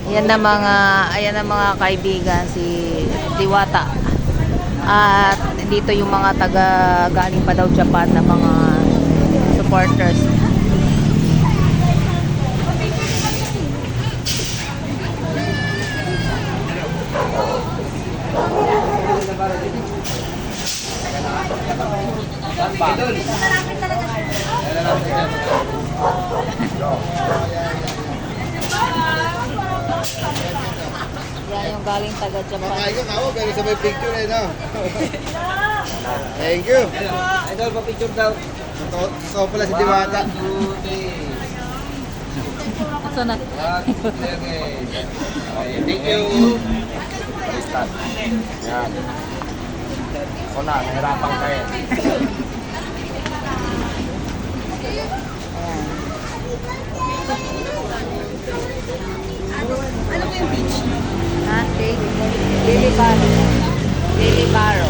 Ayan na mga kaibigan, si Diwata. At dito yung mga taga galing pa daw Japan na mga supporters. Yan yung galing taga Japan. Makain ka ako, pero sa may picture eh, no? Thank you. Idol, pa-picture daw. So pala si Diwata. Ito na. Okay. Thank you. Start. Yan. Ako na, nahirapan kayo. Ano po yung beach? Ha? Lily Baro. Lily Baro.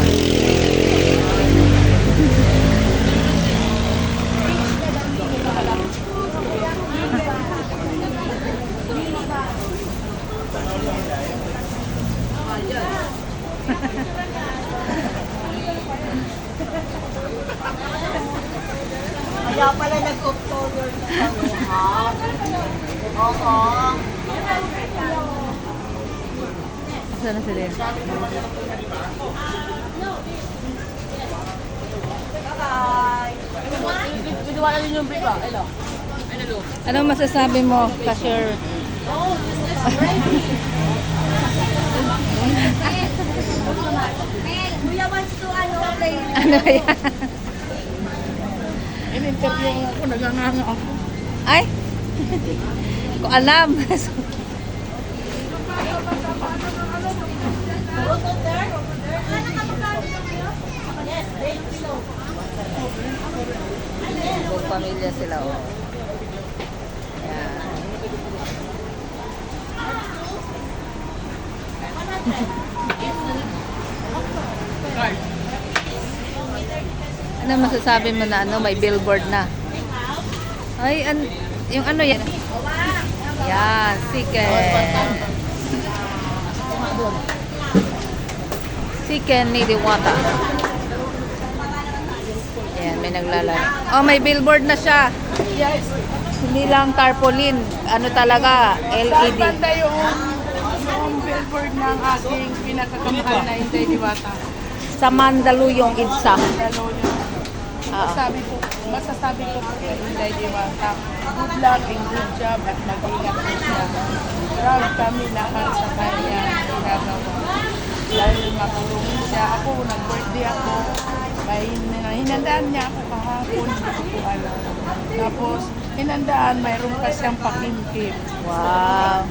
Kaya pala nag-October na kami, ha? Oo. Saan na sila? Bye-bye. Binuwala din yung brief, hello. Ano masasabi mo, Cashier? Kuya wants to play. Ano yan? In-interview ako, naganganga ako. Ay! Ko alam. Buong pamilya sila, oh. Yan. Ano masasabi mo na may billboard na? Ay, yung ano yan? Yan, chicken. Chicken ni Diwata. Yan, may naglalaro. Oh, may billboard na siya. Yes. Hindi lang tarpaulin. Ano talaga, LED. Banda yung billboard ng aking pinakakamahal na Inday Diwata. Sa Mandaluyong, Idsa. Dalo yun. Masasabi ko po kay Inday Diwata, good luck and good job at mag-ingat po siya. Proud kami lahat sa kanya ginagawa. Dahil matulungin siya. Ako, nag-birthday ako. May hinandaan niya ako kahapon, hindi ko alam. Tapos, hinandaan, mayroon pa siyang pakimkim. Wow.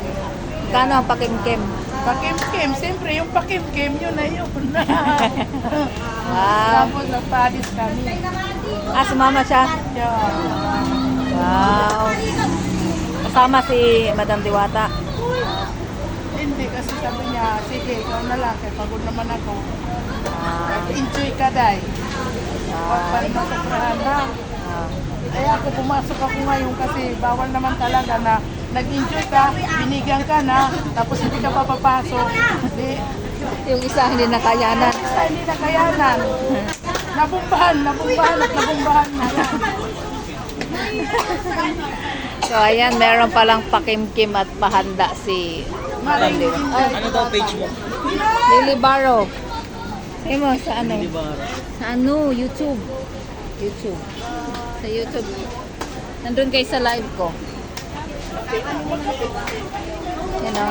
Kano ang pakimkim? Pakimkim, siyempre yung pakimkim, yun na yun. Wow. Tapos, nagpa-alis kami. Ah, sumama siya? Yeah. Wow. Kasama si Madam Diwata. Hindi, kasi sabi niya, sige, ikaw na lang, kaya pagod naman ako. Ah, Enjoy ka, day. Huwag pa rin masoprahan, ha? ah. Kaya ako pumasok ako ngayon kasi bawal naman talaga na nag-enjoy ka, binigyan ka na, tapos hindi ka papapasok. Hindi, Yung isa hindi nakayanan. isa hindi na kayanan. Nabumbahan at nabumbahan na yan. So ayan, meron palang pakimkim at pahanda si Madam Diwata. Ay, Ano daw page mo? Lily Baro. Sabi mo, sa ano? Sa ano? YouTube. YouTube. Sa YouTube. Nandun kayo sa live ko. Yan o.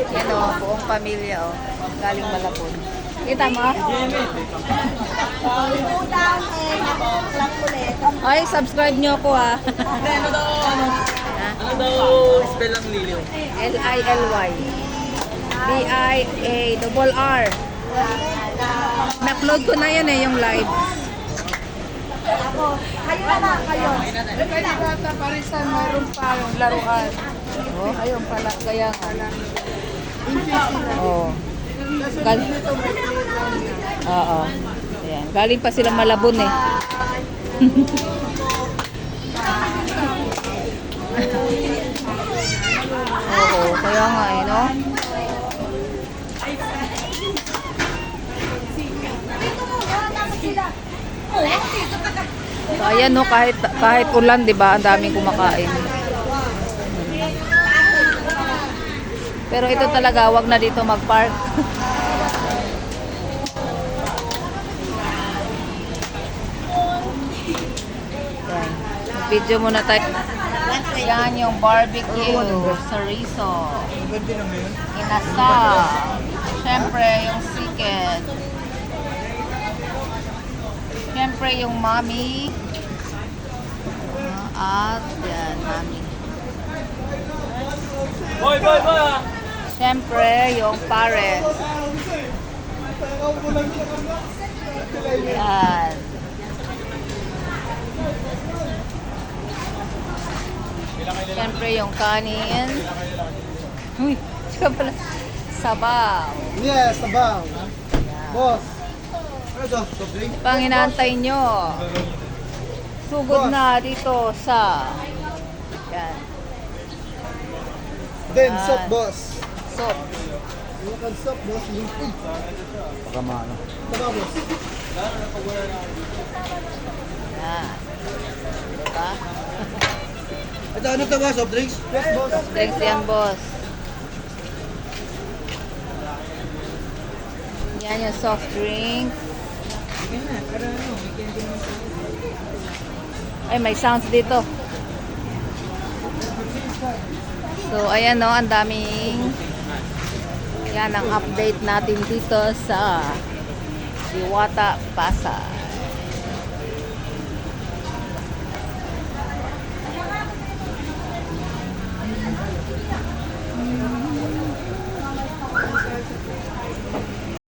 Yan o, buong pamilya o. Galing Malabon. Kita mo? Ay, subscribe nyo ako ha. Ano daw? Ha? Ano daw spell ang liliw? Lily. BIARR. Na-upload ko na yan eh, yung live. Kayo. Kaya Diwata, Parisan, mayroon pa yung laruan. Oh, ayun pala. Kaya nga. Enjoy sila. Oh. Kasi Gal- dito may playground niya. Oo. Ayan. Galing pa sila Malabon eh. Oo. kaya nga eh, no? So, ayan no, kahit ulan, 'di ba? Ang daming kumakain. Pero ito talaga, wag na dito mag-park. Yan. Video muna tayo. Yan yung barbecue, chorizo, inasal, syempre yung chicken, syempre yung mami, at yan, mami. Boy! Syempre yung pares. Yan. Syempre yung kanin. Uy, siya pala. Sabaw. Yes, sabaw. Boss. Ano to? Soft drink? Pang inaantay nyo. Sugod na dito sa yan. Then, Ah. soft boss. Soup. Yung kan soft boss, yung baka maano. Sabaw boss. Yan. Diba? Ito, ano to boss? Soft drinks? Yes, boss. Drinks yan, boss. Yan yung soft drinks. Ay, may sounds dito. So, ayan no, ang daming yan ang update natin dito sa Diwata, Pasay.